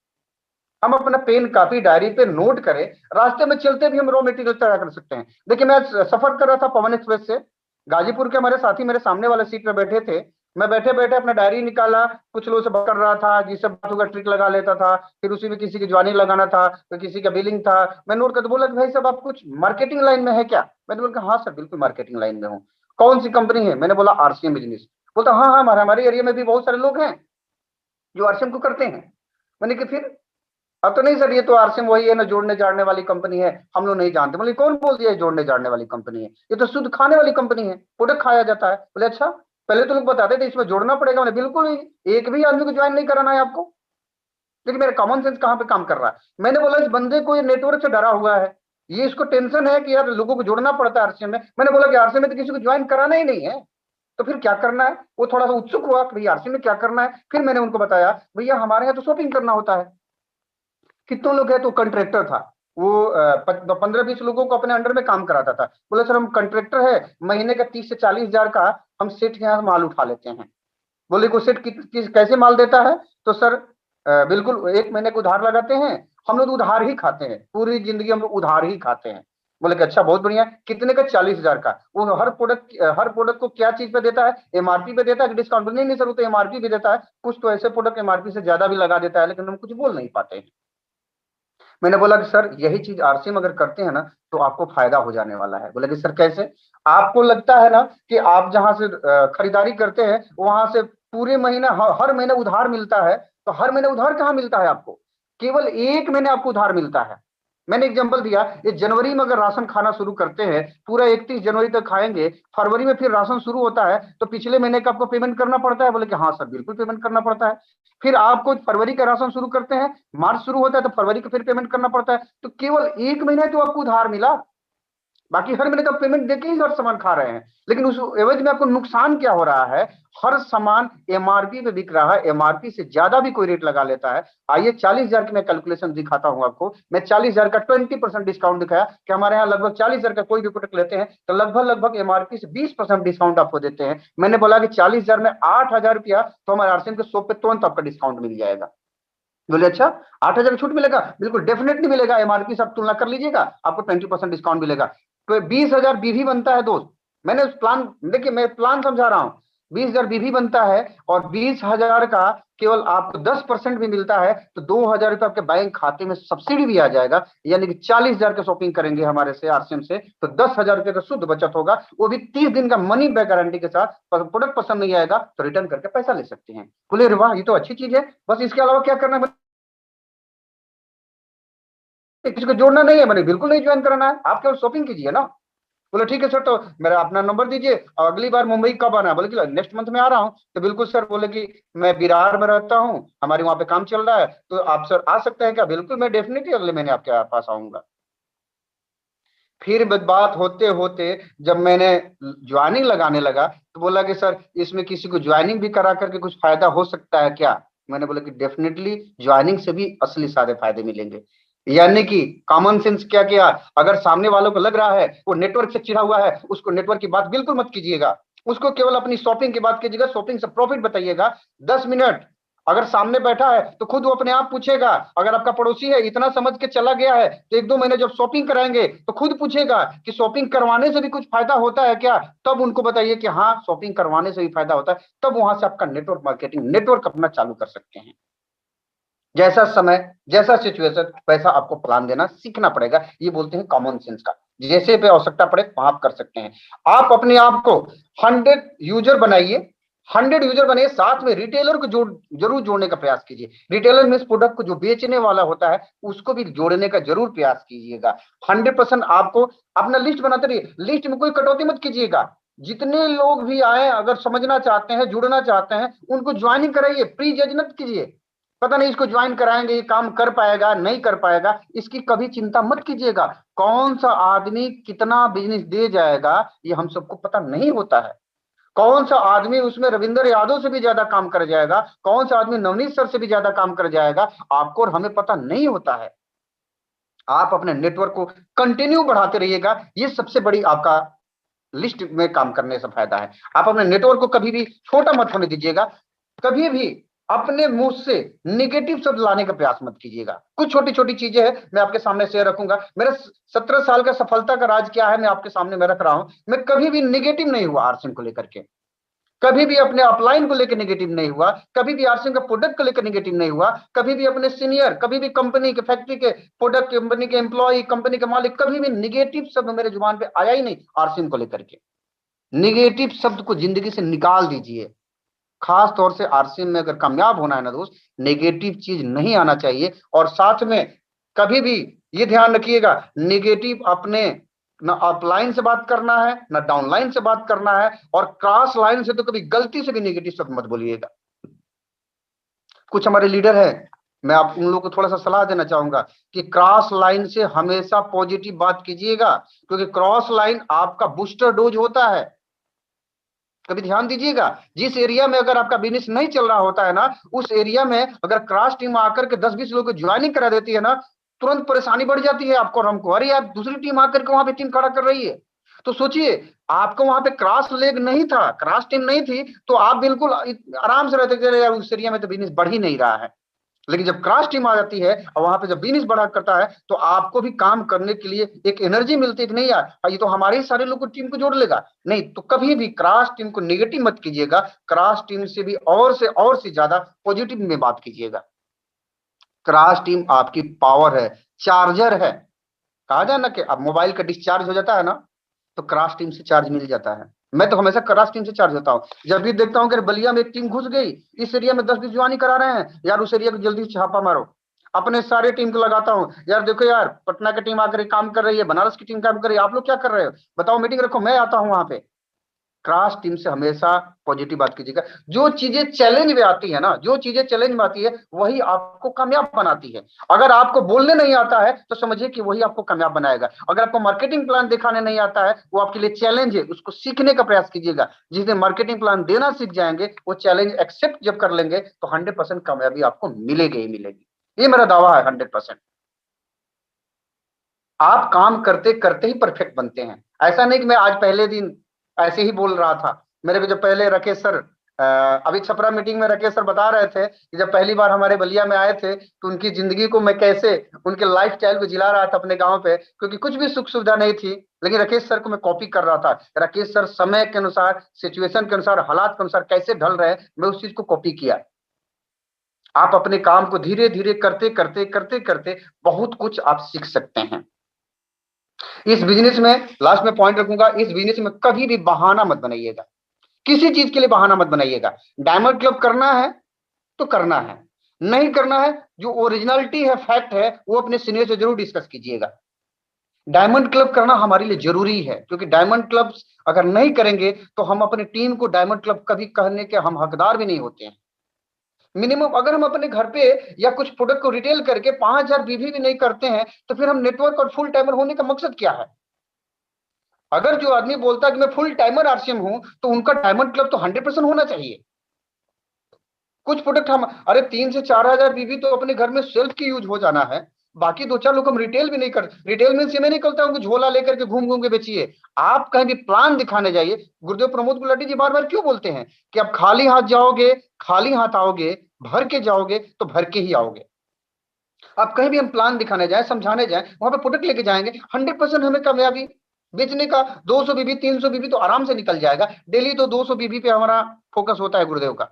हम अपना पेन कापी डायरी पे नोट करें, रास्ते में चलते भी हम रॉ मटेरियल तैयार कर सकते हैं। देखिए मैं सफर कर रहा था पवन एक्सप्रेस से, गाजीपुर के हमारे साथी मेरे सामने वाले सीट पे बैठे थे। मैं बैठे बैठे अपना डायरी निकाला, कुछ लोगों से बात कर रहा था, जिससे बात होगा ट्रिक लगा लेता था, फिर उसी में किसी की ज्वाइनिंग लगाना था, तो किसी का बिलिंग था। मैं नोट कर बोला कि भाई साहब आप कुछ मार्केटिंग लाइन में है क्या? मैंने बोला हाँ सर बिल्कुल मार्केटिंग लाइन में हूँ। कौन सी कंपनी है? मैंने बोला आरसीएम बिजनेस। बोलता हाँ हाँ हमारे एरिया में भी बहुत सारे लोग हैं जो आरसीएम को करते हैं। मैंने कि फिर? अब तो नहीं सर, ये तो आरसीएम वही है ना, जोड़ने जाड़ने वाली कंपनी है, हम लोग नहीं जानते। बोले कौन बोल दिया जोड़ने जाड़ने वाली कंपनी है? ये तो शुद्ध खाने वाली कंपनी है, प्रोडक्ट खाया जाता है। बोले अच्छा, पहले तो लोग बताते थे इसमें जोड़ना पड़ेगा। बोले बिल्कुल नहीं, एक भी आदमी को ज्वाइन नहीं कराना है आपको। लेकिन मेरा कॉमन सेंस कहाँ पे काम कर रहा है? मैंने बोला इस बंदे को ये नेटवर्क से डरा हुआ है, ये इसको टेंशन है कि यार लोगों को जोड़ना पड़ता है आरसीएम में। मैंने बोला कि आरसीएम में तो किसी को ज्वाइन कराना ही नहीं है, तो फिर क्या करना है? वो थोड़ा सा उत्सुक हुआ कि भाई आरसीएम में क्या करना है। फिर मैंने उनको बताया भैया हमारे यहाँ तो शॉपिंग करना होता है। कितने लोग है? तो कंट्रैक्टर था वो, 15-20 लोगों को अपने अंडर में काम कराता था। बोले सर हम कंट्रैक्टर है, महीने का 30 से 40 हजार का हम सेठ के यहाँ माल उठा लेते हैं। बोले को सेठ कैसे माल देता है? तो सर बिल्कुल 1 महीने को उधार लगाते हैं, हम लोग उधार ही खाते हैं, पूरी जिंदगी हम लोग उधार ही खाते हैं। बोले कि अच्छा बहुत बढ़िया, कितने का? 40 हजार का। वो हर प्रोडक्ट को क्या चीज पे देता है? एमआरपी पे देता है कि डिस्काउंट? नहीं नहीं सर वो तो एमआरपी भी देता है, कुछ तो ऐसे प्रोडक्ट एमआरपी से ज्यादा भी लगा देता है, लेकिन हम कुछ बोल नहीं पाते हैं। मैंने बोला कि सर यही चीज आरसीएम अगर करते हैं ना तो आपको फायदा हो जाने वाला है। बोला कि सर कैसे? आपको लगता है ना कि आप जहां से खरीदारी करते हैं वहां से पूरे महीना हर महीने उधार मिलता है, तो हर महीने उधार कहाँ मिलता है आपको? केवल 1 महीने आपको उधार मिलता है। मैंने एग्जांपल दिया, ये जनवरी में अगर राशन खाना शुरू करते हैं, पूरा 31 जनवरी तक खाएंगे, फरवरी में फिर राशन शुरू होता है, तो पिछले महीने का आपको पेमेंट करना पड़ता है। बोले कि हाँ सर बिल्कुल पेमेंट करना पड़ता है। फिर आपको फरवरी का राशन शुरू करते हैं, मार्च शुरू होता है तो फरवरी का फिर पेमेंट करना पड़ता है। तो केवल 1 महीना तो आपको उधार मिला, बाकी हर महीने तो पेमेंट देके ही हर सामान खा रहे हैं। लेकिन उस एवज में आपको नुकसान क्या हो रहा है? हर सामान एमआरपी पे बिक रहा है, एमआरपी से ज्यादा भी कोई रेट लगा लेता है। आइए 40 हजार की मैं कैलकुलेशन दिखाता हूं आपको। मैं 40 हजार का 20% डिस्काउंट दिखाया कि हमारे यहाँ लगभग 40 हजार का कोई भी प्रोडक्ट लेते हैं तो लगभग एमआरपी से 20% डिस्काउंट आपको देते हैं। मैंने बोला कि 40 हजार में 8 हजार रुपया तो हमारे आरसीएम के शॉप पे तुरंत आपका डिस्काउंट मिल जाएगा। बोले अच्छा 8 हजार छूट मिलेगा? बिल्कुल डेफिनेटली मिलेगा, एमआरपी से आप तुलना कर लीजिएगा, आपको 20% डिस्काउंट मिलेगा। तो 20 हजार बीवी बनता है दोस्त। मैंने उस प्लान, देखिए मैं प्लान समझा रहा हूँ, 20 हजार बीवी बनता है और 20 हजार का केवल आपको 10% भी मिलता है, तो 2 हजार रुपये आपके बैंक खाते में सब्सिडी भी आ जाएगा। यानी कि 40 हजार का शॉपिंग करेंगे हमारे से आरसीएम से तो 10 हजार रुपये का शुद्ध बचत होगा, वो भी 30 दिन का मनी बैक गारंटी के साथ। प्रोडक्ट पसंद नहीं आएगा तो रिटर्न करके पैसा ले सकते हैं। बोले अरे वाह ये तो अच्छी चीज है, बस इसके अलावा क्या करना है? किसी को जोड़ना नहीं है, मैंने बिल्कुल नहीं ज्वाइन कराना है, आप केवल शॉपिंग कीजिए ना। बोले ठीक है सर, तो मेरा अपना नंबर दीजिए और अगली बार मुंबई कब आना है? बोले कि नेक्स्ट मंथ में आ रहा हूँ। तो बिल्कुल सर, बोले कि मैं बिरार में रहता हूँ, हमारे वहां पे काम चल रहा है, तो आप सर आ सकते हैं क्या? बिल्कुल मैं डेफिनेटली अगले महीने आपके पास आऊंगा। फिर बात होते होते जब मैंने ज्वाइनिंग लगाने लगा तो बोला कि सर इसमें किसी को ज्वाइनिंग भी करा करके कुछ फायदा हो सकता है क्या? मैंने बोला कि डेफिनेटली ज्वाइनिंग से भी असली सारे फायदे मिलेंगे। यानी कि कॉमन सेंस क्या किया, अगर सामने वालों को लग रहा है वो नेटवर्क से चिढ़ा हुआ है, उसको नेटवर्क की बात बिल्कुल मत कीजिएगा, उसको केवल अपनी शॉपिंग की बात कीजिएगा, शॉपिंग से प्रॉफिट बताइएगा। 10 मिनट अगर सामने बैठा है तो खुद वो अपने आप पूछेगा। अगर आपका पड़ोसी है इतना समझ के चला गया है तो 1-2 महीने जब शॉपिंग कराएंगे तो खुद पूछेगा कि शॉपिंग करवाने से भी कुछ फायदा होता है क्या? तब उनको बताइए कि हाँ शॉपिंग करवाने से भी फायदा होता है, तब वहां से आपका नेटवर्क मार्केटिंग नेटवर्क अपना चालू कर सकते हैं। जैसा समय जैसा सिचुएशन वैसा आपको प्लान देना सीखना पड़ेगा, ये बोलते हैं कॉमन सेंस का। जैसे पे आवश्यकता पड़े वहां आप कर सकते हैं। आप अपने आप को 100 यूजर बनाइए, 100 यूजर बने, साथ में रिटेलर को जरूर जोड़ने का प्रयास कीजिए। रिटेलर में इस प्रोडक्ट को जो बेचने वाला होता है उसको भी जोड़ने का जरूर प्रयास कीजिएगा। 100% आपको अपना लिस्ट बनाते रहिए, लिस्ट में कोई कटौती मत कीजिएगा। जितने लोग भी आए अगर समझना चाहते हैं जुड़ना चाहते हैं उनको ज्वाइनिंग कराइए, प्री जज मत कीजिए। पता नहीं इसको ज्वाइन कराएंगे ये काम कर पाएगा नहीं कर पाएगा, इसकी कभी चिंता मत कीजिएगा। कौन सा आदमी कितना बिजनेस दे जाएगा ये हम सबको पता नहीं होता है। कौन सा आदमी उसमें रविंद्र यादव से भी ज्यादा काम कर जाएगा, कौन सा आदमी नवनीत सर से भी ज्यादा काम कर जाएगा, आपको और हमें पता नहीं होता है। आप अपने नेटवर्क को कंटिन्यू बढ़ाते रहिएगा, ये सबसे बड़ी आपका लिस्ट में काम करने से फायदा है। आप अपने नेटवर्क को कभी भी छोटा मत होने दीजिएगा, कभी भी अपने मुंह से निगेटिव शब्द लाने का प्रयास मत कीजिएगा। कुछ छोटी छोटी चीजें हैं, मैं आपके सामने शेयर रखूंगा। मेरा 17 साल का सफलता का राज क्या है, मैं आपके सामने मैं रख रहा हूं। मैं कभी भी निगेटिव नहीं हुआ आरसीएम को लेकर के, कभी भी अपने अपलाइन को लेकर नेगेटिव नहीं हुआ, कभी भी आरसीएम का प्रोडक्ट को लेकर नेगेटिव नहीं हुआ, कभी भी अपने सीनियर, कभी भी कंपनी के, फैक्ट्री के प्रोडक्ट, कंपनी के एम्प्लॉय, कंपनी के मालिक, कभी भी निगेटिव शब्द मेरे जुबान पे आया ही नहीं आरसीएम को लेकर के। निगेटिव शब्द को जिंदगी से निकाल दीजिए। खास तौर से आरसीएम में अगर कामयाब होना है ना दोस्त, नेगेटिव चीज नहीं आना चाहिए। और साथ में कभी भी ये ध्यान रखिएगा, नेगेटिव अपने ना अपलाइन से बात करना है, ना डाउनलाइन से बात करना है, और क्रॉस लाइन से तो कभी गलती से भी नेगेटिव शब्द मत बोलिएगा। कुछ हमारे लीडर हैं, मैं आप उन लोगों को थोड़ा सा सलाह देना चाहूंगा कि क्रॉस लाइन से हमेशा पॉजिटिव बात कीजिएगा, क्योंकि क्रॉस लाइन आपका बूस्टर डोज होता है। कभी ध्यान दीजिएगा, जिस एरिया में अगर आपका बिजनेस नहीं चल रहा होता है ना, उस एरिया में अगर क्रॉस टीम आकर के 10-20 लोगों को ज्वाइनिंग करा देती है ना, तुरंत परेशानी बढ़ जाती है आपको और हमको। अरे यार, दूसरी टीम आकर के वहां पे टीम खड़ा कर रही है। तो सोचिए, आपको वहां पे क्रॉस लेग नहीं था, क्रॉस टीम नहीं थी, तो आप बिल्कुल आराम से रहते थे, यार उस एरिया में तो बिजनेस बढ़ ही नहीं रहा है। लेकिन जब क्रॉस टीम आ जाती है और वहां पे जब बिजनेस बढ़ा करता है, तो आपको भी काम करने के लिए एक एनर्जी मिलती है कि नहीं यार, ये तो हमारे ही सारे लोग को टीम को जोड़ लेगा। नहीं, तो कभी भी क्रॉस टीम को नेगेटिव मत कीजिएगा, क्रॉस टीम से भी और से ज्यादा पॉजिटिव में बात कीजिएगा। क्रॉस टीम आपकी पावर है, चार्जर है। कहा जाए ना कि अब मोबाइल का डिस्चार्ज हो जाता है ना, तो क्रॉस टीम से चार्ज मिल जाता है। मैं तो हमेशा क्रॉस टीम से चार्ज होता हूँ। जब भी देखता हूँ कि बलिया में एक टीम घुस गई, इस एरिया में 10-20 ज्वाइनिंग करा रहे हैं, यार उस एरिया को जल्दी छापा मारो। अपने सारे टीम को लगाता हूँ, यार देखो यार, पटना की टीम आकर काम कर रही है, बनारस की टीम काम कर रही है, आप लोग क्या कर रहे हो बताओ, मीटिंग रखो, मैं आता हूँ वहां पे। क्रॉस टीम से हमेशा पॉजिटिव बात कीजिएगा। जो चीजें चैलेंज में आती है ना, जो चीजें चैलेंज में आती है, वही आपको कामयाब बनाती है। अगर आपको बोलने नहीं आता है तो समझिए कि वही आपको कामयाब बनाएगा। अगर आपको मार्केटिंग प्लान दिखाने नहीं आता है, वो आपके लिए चैलेंज है, उसको सीखने का प्रयास कीजिएगा। जिस दिन मार्केटिंग प्लान देना सीख जाएंगे, वो चैलेंज एक्सेप्ट जब कर लेंगे, तो 100% कामयाबी आपको मिलेगी ही मिलेगी। ये मेरा दावा है 100%। आप काम करते करते ही परफेक्ट बनते हैं। ऐसा नहीं कि मैं आज पहले दिन ऐसे ही बोल रहा था। मेरे को जब पहले राकेश सर, अभी छपरा मीटिंग में राकेश सर बता रहे थे कि जब पहली बार हमारे बलिया में आए थे, तो उनकी जिंदगी को मैं कैसे, उनके लाइफ स्टाइल को जिला रहा था अपने गांव पे, क्योंकि कुछ भी सुख सुविधा नहीं थी। लेकिन राकेश सर को मैं कॉपी कर रहा था। राकेश सर समय के अनुसार, सिचुएशन के अनुसार, हालात के अनुसार कैसे ढल रहे, मैं उस चीज को कॉपी किया। आप अपने काम को धीरे धीरे करते करते करते करते बहुत कुछ आप सीख सकते हैं। इस बिजनेस में लास्ट में पॉइंट रखूंगा, इस बिजनेस में कभी भी बहाना मत बनाइएगा, किसी चीज के लिए बहाना मत बनाइएगा। डायमंड क्लब करना है तो करना है, नहीं करना है, जो ओरिजिनलिटी है, फैक्ट है, वो अपने सीनियर से जरूर डिस्कस कीजिएगा। डायमंड क्लब करना हमारे लिए जरूरी है, क्योंकि डायमंड क्लब अगर नहीं करेंगे तो हम अपनी टीम को डायमंड क्लब कभी कहने के हम हकदार भी नहीं होते हैं। मिनिमम अगर हम अपने घर पे या कुछ प्रोडक्ट को रिटेल करके 5,000 बीवी भी नहीं करते हैं, तो फिर हम नेटवर्क और फुल टाइमर होने का मकसद क्या है? अगर जो आदमी बोलता है कि मैं फुल टाइमर आरसीएम हूं, तो उनका डायमंड क्लब तो 100% होना चाहिए। कुछ प्रोडक्ट हम, अरे 3 से 4 हजार बीबी तो अपने घर में सेल्फ की यूज हो जाना है, बाकी 2-4 लोग हम रिटेल भी नहीं कर। रिटेल में से मैं नहीं कहता हूँ झोला लेकर के घूम घूम के बेचिए। आप कहीं भी प्लान दिखाने जाइए। गुरुदेव प्रमोद गुलाटी जी बार बार क्यों बोलते हैं कि आप खाली हाथ जाओगे, खाली हाथ आओगे, भर के जाओगे तो भर के ही आओगे। आप कहीं भी हम प्लान दिखाने जाए, समझाने जाए, वहां पे प्रोडक्ट लेके जाएंगे, 100% हमें कामयाबी बेचने का। 200 बीबी 300 बीबी तो आराम से निकल जाएगा। डेली तो 200 बीबी पे हमारा फोकस होता है गुरुदेव का।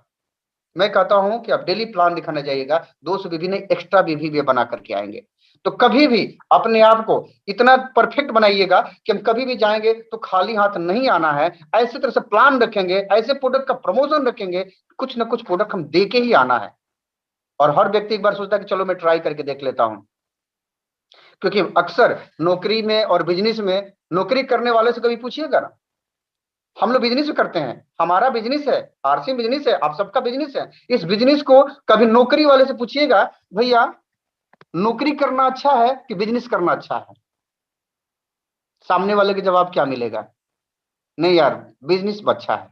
मैं कहता हूं कि आप डेली प्लान दिखाने जाइएगा, 200 बीबी नहीं, एक्स्ट्रा बीबी भी बना करके आएंगे। तो कभी भी अपने आप को इतना परफेक्ट बनाइएगा कि हम कभी भी जाएंगे तो खाली हाथ नहीं आना है। ऐसे तरह से प्लान रखेंगे, ऐसे प्रोडक्ट का प्रमोशन रखेंगे, कुछ ना कुछ प्रोडक्ट हम दे के ही आना है। और हर व्यक्ति एक बार सोचता है कि चलो मैं ट्राई करके देख लेता हूं, क्योंकि अक्सर नौकरी में और बिजनेस में, नौकरी करने वाले से कभी पूछिएगा ना, हम लोग बिजनेस करते हैं, हमारा बिजनेस है, आरसीएम बिजनेस है, आप सबका बिजनेस है। इस बिजनेस को कभी नौकरी वाले से पूछिएगा, भैया नौकरी करना अच्छा है कि बिजनेस करना अच्छा है? सामने वाले के जवाब क्या मिलेगा? नहीं यार, बिजनेस अच्छा है।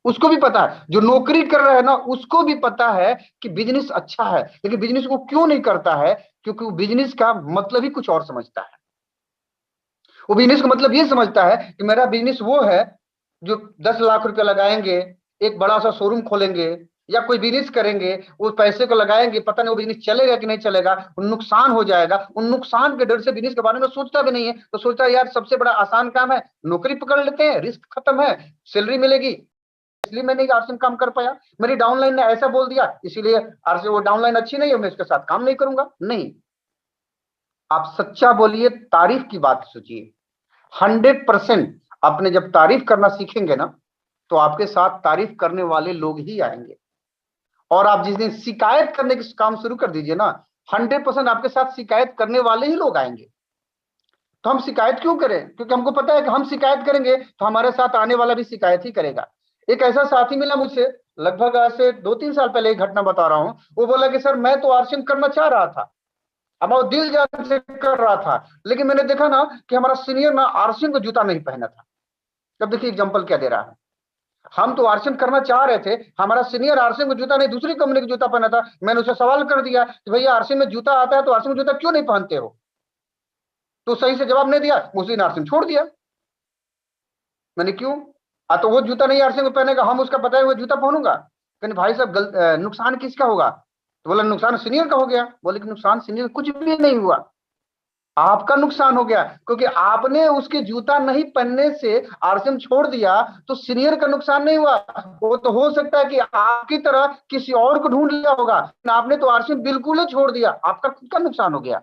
उसको भी पता है, जो नौकरी कर रहा है ना, उसको भी पता है कि बिजनेस अच्छा है, लेकिन बिजनेस को क्यों नहीं करता है? क्योंकि वो बिजनेस का मतलब ही कुछ और समझता है। वो बिजनेस का मतलब ये समझता है कि मेरा बिजनेस वो है जो 10 लाख रुपया लगाएंगे, एक बड़ा सा शोरूम खोलेंगे या कोई बिजनेस करेंगे, उस पैसे को लगाएंगे, पता नहीं वो बिजनेस चलेगा कि नहीं चलेगा, नुकसान हो जाएगा, उन नुकसान के डर से बिजनेस के बारे में सोचता भी नहीं है। तो सोचता है यार सबसे बड़ा आसान काम है, नौकरी पकड़ लेते हैं, रिस्क खत्म है, सैलरी मिलेगी, इसलिए मैं नहीं आरसीएम काम कर पाया, मेरी डाउनलाइन ने ऐसा बोल दिया इसीलिए आरसीएम, वो डाउनलाइन अच्छी नहीं है, मैं इसके साथ काम नहीं करूंगा। नहीं, आप सच्चा बोलिए, तारीफ की बात सोचिए। 100% आपने जब तारीफ करना सीखेंगे ना, तो आपके साथ तारीफ करने वाले लोग ही आएंगे। और आप जिस दिन शिकायत करने का काम शुरू कर दीजिए ना, 100% आपके साथ शिकायत करने वाले ही लोग आएंगे। तो हम शिकायत क्यों करें? क्योंकि हमको पता है कि हम शिकायत करेंगे तो हमारे साथ आने वाला भी शिकायत ही करेगा। एक ऐसा साथी मिला मुझसे, लगभग आज से 2-3 साल पहले एक घटना बता रहा हूं। वो बोला कि सर मैं तो आरसीएम करना चाह रहा था, अब वो दिल जान से कर रहा था, लेकिन मैंने देखा ना कि हमारा सीनियर ना आरसीएम का जूता नहीं पहना था। अब देखिए एग्जाम्पल क्या दे रहा है, हम तो आरसीएम करना चाह रहे थे, हमारा सीनियर आरसीएम का जूता नहीं दूसरी कंपनी का जूता पहना था। मैंने उसे सवाल कर दिया कि भैया आरसीएम में जूता आता है तो आरसीएम जूता क्यों नहीं पहनते हो? तो सही से जवाब नहीं दिया, उस दिन आरसीएम छोड़ दिया। मैंने क्यों? तो वो जूता नहीं आरसीएम को पहनेगा, हम उसका बताए हुए जूता पहनूंगा। कहने भाई साहब नुकसान किसका होगा? तो बोला नुकसान सीनियर का हो गया। बोले कि नुकसान सीनियर कुछ भी नहीं हुआ, आपका नुकसान हो गया, क्योंकि आपने उसके जूता नहीं पहनने से आरसीएम छोड़ दिया, तो सीनियर का नुकसान नहीं हुआ। वो तो हो सकता है कि आपकी तरह किसी और को ढूंढ लिया होगा, आपने तो आरसीएम बिल्कुल ही छोड़ दिया, आपका खुद का नुकसान हो गया।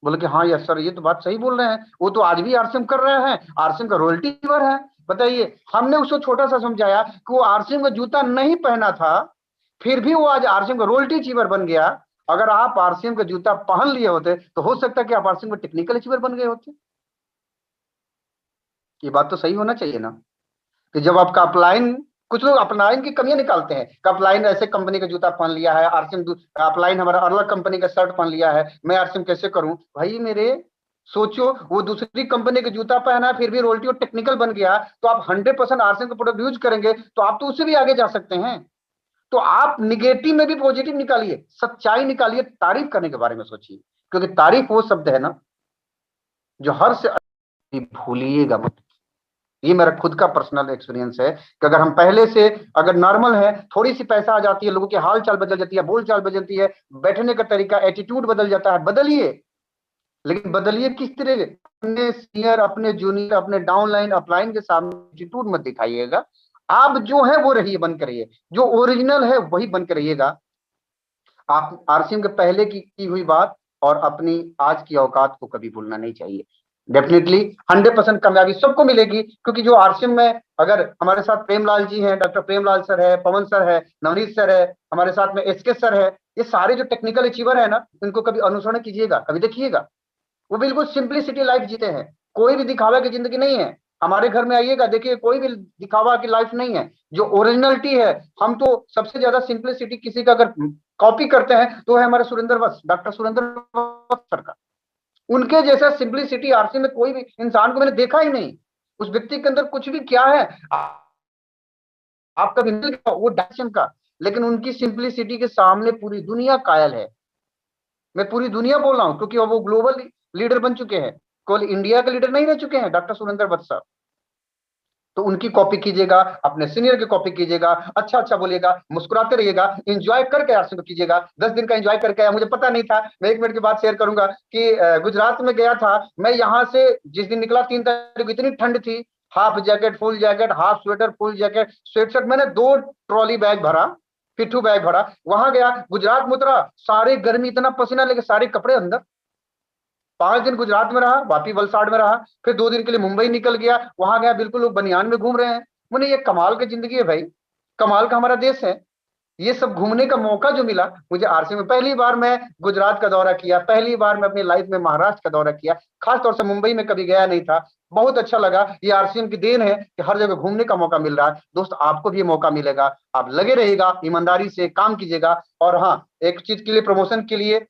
बोले कि हाँ यस सर, ये तो बात सही बोल रहे हैं, वो तो आज भी आरसीएम कर रहे हैं, आरसीएम का रॉयल्टी गिवर है। बताइए, हमने उसको छोटा सा समझाया कि वो आरसीएम का जूता नहीं पहना था, फिर भी वो आज आरसीएम का रॉयल्टी अचीवर बन गया। अगर आप आरसीएम का जूता पहन लिए होते तो हो सकता है कि आप आरसीएम का टेक्निकल अचीवर बन गए होते। ये बात तो सही होना चाहिए ना, कि जब आपका अपलाइन, कुछ लोग अपलाइन की कमियां निकालते हैं कि अपलाइन ऐसे कंपनी का जूता पहन लिया है, आरसीएम अपलाइन हमारा अलग कंपनी का शर्ट पहन लिया है, मैं आरसीएम कैसे करूं? भाई मेरे सोचो, वो दूसरी कंपनी का जूता पहना फिर भी रॉयल्टी और टेक्निकल बन गया, तो आप 100% आरसीएम का प्रोडक्ट यूज करेंगे तो आप तो उससे भी आगे जा सकते हैं। तो आप निगेटिव में भी पॉजिटिव निकालिए, सच्चाई निकालिए, तारीफ करने के बारे में सोचिए, क्योंकि तारीफ वो शब्द है ना जो हर से, भूलिएगा मत। ये मेरा खुद का पर्सनल एक्सपीरियंस है कि अगर हम पहले से अगर नॉर्मल है, थोड़ी सी पैसा आ जाती है, लोगों की हाल चाल बदल जाती है, बोल चाल बदल जाती है, बैठने का तरीका, एटीट्यूड बदल जाता है, बदलिए। लेकिन बदलिए किस तरह? अपने सीनियर, अपने जूनियर, अपने डाउनलाइन, अपलाइन के सामने एटीट्यूड मत दिखाइएगा। आप जो है वो रहिए, बन कर रहिए, जो ओरिजिनल है वही बन कर रहिएगा। आप आरसीएम के पहले की हुई बात और अपनी आज की औकात को कभी भूलना नहीं चाहिए। डेफिनेटली 100% कामयाबी सबको मिलेगी, क्योंकि जो आरसीएम में अगर हमारे साथ प्रेमलाल जी हैं, डॉक्टर प्रेमलाल सर है, पवन सर है, नवनीत सर है, हमारे साथ में एसके सर है, ये सारे जो टेक्निकल अचीवर है ना, इनको कभी अनुसरण कीजिएगा, कभी देखिएगा। वो बिल्कुल सिंपलिसिटी लाइफ जीते हैं, कोई भी दिखावा की जिंदगी नहीं है। हमारे घर में आइएगा, देखिए कोई भी दिखावा की लाइफ नहीं है, जो ओरिजिनलिटी है। हम तो सबसे ज्यादा सिंपलिसिटी किसी का अगर कॉपी करते हैं तो है हमारे सुरेंद्र वत्स, डॉक्टर सुरेंद्र वत्स सर का। उनके जैसा सिंपलिसिटी आरसी में कोई भी इंसान को मैंने देखा ही नहीं। उस व्यक्ति के अंदर कुछ भी क्या है आपका भी मिल गया वो डायरेक्शन का, लेकिन उनकी सिंपलिसिटी के सामने पूरी दुनिया कायल है। मैं पूरी दुनिया बोल रहा हूं, क्योंकि वो ग्लोबल लीडर बन चुके हैं, केवल इंडिया के लीडर नहीं रह चुके हैं डॉक्टर सुरेंद्र वत्स साहब। तो उनकी कॉपी कीजिएगा, अपने सीनियर की कॉपी कीजिएगा, अच्छा अच्छा बोलिएगा, मुस्कुराते रहिएगा, एंजॉय करके आरसी को कीजिएगा। 10 दिन का एंजॉय करके आया, मुझे पता नहीं था। मैं 1 मिनट की बात शेयर करूंगा कि गुजरात में गया था मैं, यहाँ से जिस दिन निकला 3 तारीख, इतनी ठंड थी, half jacket, full jacket, half sweater, full jacket, sweatshirt, मैंने 2 ट्रॉली बैग भरा, पिट्ठू बैग भरा, वहां गया, गुजरात में उतरा, सारे गर्मी, इतना पसीना लेके सारे कपड़े अंदर। 5 दिन गुजरात में रहा, वापी वलसाड़ में रहा, फिर 2 दिन के लिए मुंबई निकल गया, वहां गया, बिल्कुल लोग बनियान में घूम रहे हैं। मैंने ये कमाल की जिंदगी है भाई, कमाल का हमारा देश है। ये सब घूमने का मौका जो मिला मुझे आरसी में, पहली बार मैं गुजरात का दौरा किया, पहली बार मैं अपनी लाइफ में महाराष्ट्र का दौरा किया, खासतौर से मुंबई में कभी गया नहीं था, बहुत अच्छा लगा। ये आरसीएम की देन है कि हर जगह घूमने का मौका मिल रहा है। दोस्त आपको भी ये मौका मिलेगा, आप लगे रहिएगा, ईमानदारी से काम कीजिएगा। और हाँ, एक चीज के लिए, प्रमोशन के लिए,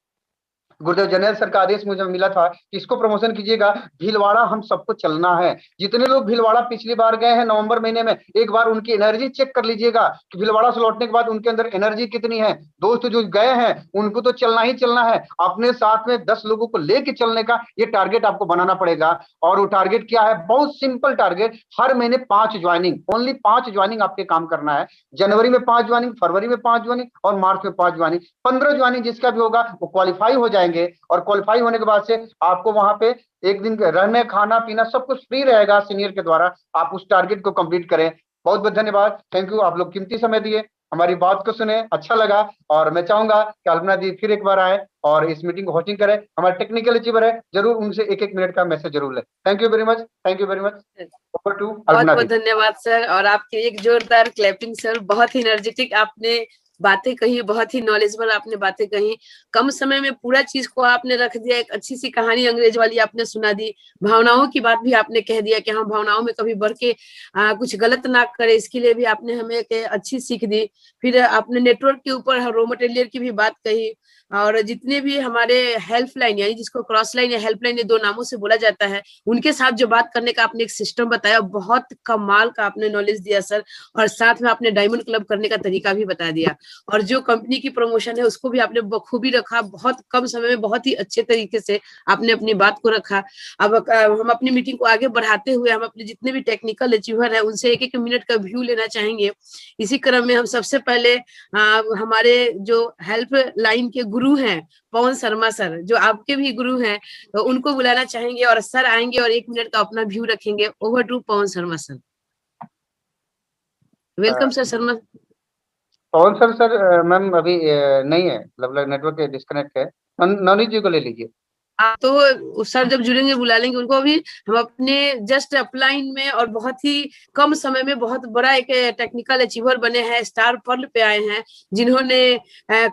गुरुदेव जनरल सर का आदेश मुझे मिला था कि इसको प्रमोशन कीजिएगा, भीलवाड़ा हम सबको चलना है। जितने लोग भीलवाड़ा पिछली बार गए हैं नवंबर महीने में, एक बार उनकी एनर्जी चेक कर लीजिएगा कि भीलवाड़ा से लौटने के बाद उनके अंदर एनर्जी कितनी है। दोस्त जो गए हैं उनको तो चलना ही चलना है, अपने साथ में 10 लोगों को लेके चलने का ये टारगेट आपको बनाना पड़ेगा। और वो टारगेट क्या है? बहुत सिंपल टारगेट, हर महीने 5 ज्वाइनिंग, ओनली 5 ज्वाइनिंग आपके काम करना है। जनवरी में 5 ज्वाइनिंग, फरवरी में 5 ज्वाइनिंग और मार्च में 5 ज्वाइनिंग, 15 ज्वाइनिंग जिसका भी होगा वो क्वालिफाई हो जाएंगे। और क्वालिफाई होने के बाद से आपको वहां पे एक दिन रहने खाना पीना सब कुछ फ्री रहेगा सीनियर के द्वारा। आप उस टारगेट को कंप्लीट करें। बहुत बहुत धन्यवाद, थैंक यू। आप लोग कीमती समय दिए, हमारी बात को सुने, अच्छा लगा। और मैं चाहूंगा कि अल्पना दी फिर एक बार आए और इस मीटिंग को होस्टिंग करें। हमारे टेक्निकल अचीवर है, जरूर उनसे एक एक मिनट का मैसेज जरूर ले। Thank you very much, thank you very much. Over to बहुत अल्पना बहुत दी। धन्यवाद सर, और आपके एक जोरदार क्लैपिंग सर। बहुत ही एनर्जेटिक आपने बातें कही, बहुत ही नॉलेजेबल आपने बातें कही। कम समय में पूरा चीज को आपने रख दिया, एक अच्छी सी कहानी अंग्रेज वाली आपने सुना दी। भावनाओं की बात भी आपने कह दिया कि हम भावनाओं में कभी बढ़ के कुछ गलत ना करें, इसके लिए भी आपने हमें एक अच्छी सीख दी। फिर आपने नेटवर्क के ऊपर रॉ मटेरियल की भी बात कही, और जितने भी हमारे हेल्पलाइन, यानी जिसको क्रॉस लाइन या हेल्पलाइन, ये 2 नामों से बोला जाता है, उनके साथ जो बात करने का आपने एक सिस्टम बताया, बहुत कमाल का आपने नॉलेज दिया सर। और साथ में आपने डायमंड क्लब करने का तरीका भी बता दिया, और जो कंपनी की प्रमोशन है उसको भी आपने बखूबी रखा। बहुत कम समय में बहुत ही अच्छे तरीके से आपने अपनी बात को रखा। अब हम अपनी मीटिंग को आगे बढ़ाते हुए हम अपने जितने भी टेक्निकल अचीवर है उनसे एक एक मिनट का व्यू लेना चाहेंगे। इसी क्रम में हम सबसे पहले हमारे जो हेल्प लाइन के गुरु हैं पवन शर्मा सर, जो आपके भी गुरु हैं, तो उनको बुलाना चाहेंगे और सर आएंगे और 1 मिनट का अपना व्यू रखेंगे। Over to Pawan Sharma sir. Welcome sir Sharma. Pawan sir, sir ma'am अभी नहीं है, मतलब नेटवर्क डिस्कनेक्ट है। नवनीत जी को ले लीजिए। तो सर जब जुड़ेंगे बुला लेंगे उनको भी। हम अपने जस्ट अपलाइन में और बहुत ही कम समय में बहुत बड़ा एक टेक्निकल अचीवर बने हैं, स्टार पर्ल पे आए हैं, जिन्होंने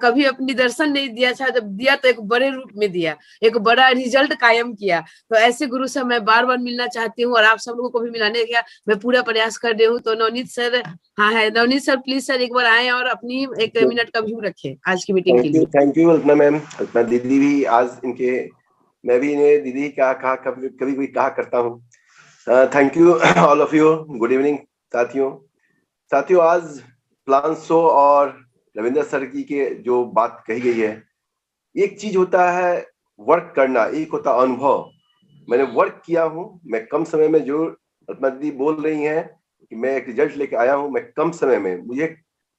कभी अपनी दर्शन नहीं दिया था, जब दिया तो एक बड़े रूप में दिया, एक बड़ा रिजल्ट कायम किया। तो ऐसे गुरु से मैं बार बार मिलना चाहती हूँ और आप सब लोगों को भी मिलाने का मैं पूरा प्रयास कर रही हूँ। तो नवनीत सर, हाँ है नवनीत सर, प्लीज सर एक बार आए और अपनी 1 मिनट का व्यू रखें आज की मीटिंग के लिए। Thank you Alpana ma'am. Alpana दीदी भी आज इनके, मैं भी इन्हें दीदी कहा कभी कभी कहा करता हूँ। Thank you all of you. Good evening साथियों। आज प्लान शो और रविंद्र सर की के जो बात कही गई है, एक चीज होता है वर्क करना, एक होता अनुभव। मैंने वर्क किया हूँ, मैं कम समय में, जो अल्पना दीदी बोल रही हैं कि मैं एक रिजल्ट लेके आया हूँ, मैं कम समय में, मुझे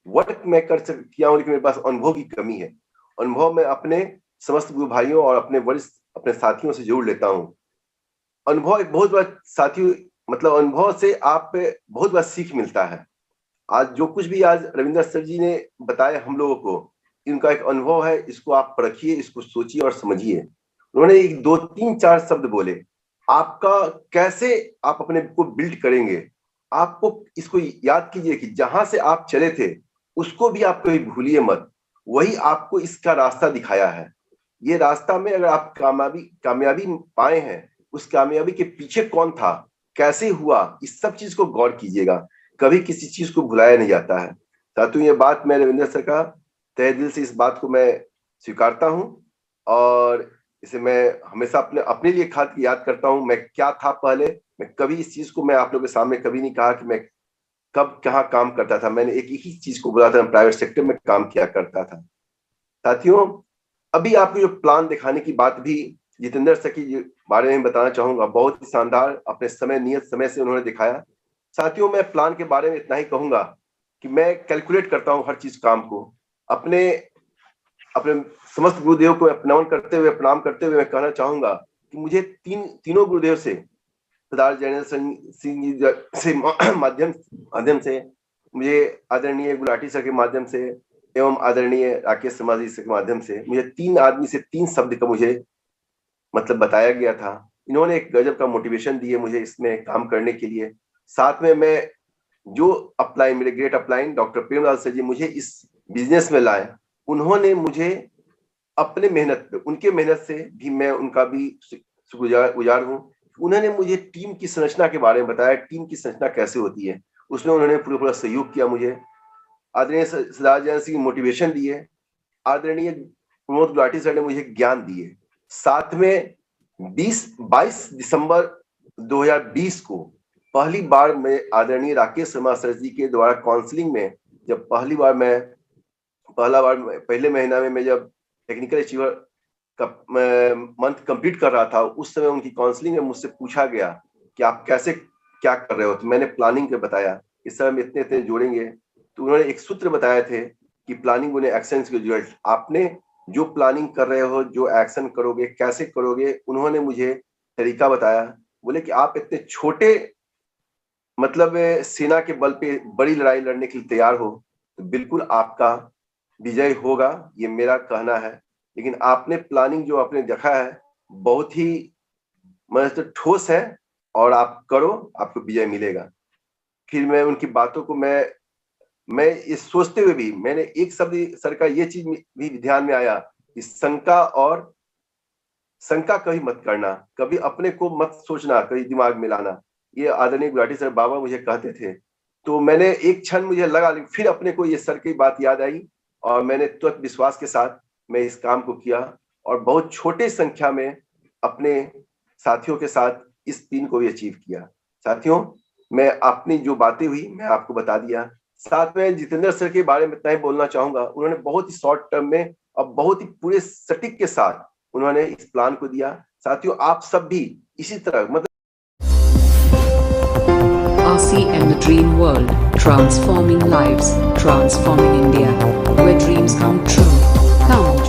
वर्क मैं किया हूँ, लेकिन मेरे पास अनुभव की कमी है। अनुभव में अपने समस्त गुरु भाइयों और अपने वरिष्ठ अपने साथियों से जोड़ लेता हूँ। अनुभव एक बहुत बड़ा साथियों, मतलब अनुभव से आप पे बहुत बड़ा सीख मिलता है। आज जो कुछ भी आज रविंद्र सर जी ने बताया हम लोगों को, इनका एक अनुभव है, इसको आप परखिए, इसको सोचिए और समझिए। उन्होंने 1 2 3 4 शब्द बोले, आपका कैसे आप अपने को बिल्ड करेंगे। आपको इसको याद कीजिए कि जहां से आप चले थे उसको भी आप कभी भूलिए मत, वही आपको इसका रास्ता दिखाया है। ये रास्ता में अगर आप कामयाबी पाए हैं, उस कामयाबी के पीछे कौन था, कैसे हुआ, इस सब चीज को गौर कीजिएगा। कभी किसी चीज को भुलाया नहीं जाता है। साथियों, ये बात मैं रविंद्र सर का तहे दिल से इस बात को मैं स्वीकारता हूँ और इसे मैं हमेशा अपने लिए याद करता हूँ। मैं क्या था पहले, मैं कभी इस चीज को मैं आप लोगों के सामने कभी नहीं कहा कि मैं कब कहाँ काम करता था। मैंने एक ही चीज को बोला था, मैं प्राइवेट सेक्टर में काम किया करता था। साथियों, अभी आपको जो प्लान दिखाने की बात भी जितेंद्र सर के बारे में बताना चाहूंगा, बहुत ही शानदार अपने नियत समय से उन्होंने दिखाया। साथियों, मैं प्लान के बारे में इतना ही कहूंगा कि मैं कैलकुलेट करता हूँ हर चीज काम को। अपने समस्त गुरुदेव को प्रणाम करते हुए मैं कहना चाहूंगा कि मुझे तीनों गुरुदेव से, सरदार जैनेन्द्र सिंह जी से माध्यम से, मुझे आदरणीय गुलाटी सर के माध्यम से एवं आदरणीय राकेश शर्मा जी के माध्यम से, मुझे 3 आदमी से 3 शब्द का मुझे मतलब बताया गया था। इन्होंने एक गजब का मोटिवेशन दिए मुझे इसमें काम करने के लिए। साथ में मैं जो अपलाइन, मेरे great upline doctor Premlal sir ji मुझे इस बिजनेस में लाए, उन्होंने मुझे अपने मेहनत पे, उनके मेहनत से भी मैं उनका भी शुक्रगुजार हूँ। उन्होंने मुझे टीम की संरचना के बारे में बताया, टीम की संरचना कैसे होती है, उसमें उन्होंने पूरा सहयोग किया मुझे। आदरणीय सरदार जैन सिंह मोटिवेशन दिए। आदरणीय प्रमोद गुलाटी सर ने मुझे ज्ञान दिए। साथ में 22 दिसंबर 2020 को पहली बार मैं आदरणीय राकेश शर्मा सर जी के द्वारा काउंसलिंग में, जब पहले महीना में मैं जब टेक्निकल अचीवर का मंथ कंप्लीट कर रहा था, उस समय उनकी काउंसलिंग में मुझसे पूछा गया कि आप कैसे क्या कर रहे हो, तो मैंने प्लानिंग के बताया इस समय हम इतने इतने जोड़ेंगे। तो उन्होंने एक सूत्र बताए थे कि प्लानिंग उन्हें एक्शन के रिजल्ट, आपने जो प्लानिंग कर रहे हो, जो एक्शन करोगे, कैसे करोगे, उन्होंने मुझे तरीका बताया। बोले कि आप इतने छोटे मतलब सेना के बल पे बड़ी लड़ाई लड़ने के लिए तैयार हो, तो बिल्कुल आपका विजय होगा, ये मेरा कहना है। लेकिन आपने प्लानिंग जो आपने देखा है बहुत ही मतलब ठोस है, और आप करो, आपको विजय मिलेगा। फिर मैं उनकी बातों को मैं इस सोचते हुए भी मैंने एक शब्द सर का ये चीज भी ध्यान में आया कि शंका कभी मत करना, कभी अपने को मत सोचना, कभी दिमाग में लाना। ये आदरणीय गुलाटी सर बाबा मुझे कहते थे। तो मैंने एक क्षण मुझे लगा, फिर अपने को ये सर की बात याद आई और मैंने तुरंत विश्वास के साथ मैं इस काम को किया और बहुत छोटे संख्या में अपने साथियों के साथ इस पिन को भी अचीव किया। साथियों, मैं अपनी जो बातें हुई मैं आपको बता दिया। साथ में जितेंद्र सर के बारे में इतना ही बोलना चाहूंगा, उन्होंने बहुत ही शॉर्ट टर्म में और बहुत ही पूरे सटीक के साथ उन्होंने इस प्लान को दिया। साथियों, आप सब भी इसी तरह मतलब RCM The Dream World, transforming lives, transforming India, where dreams come true. Come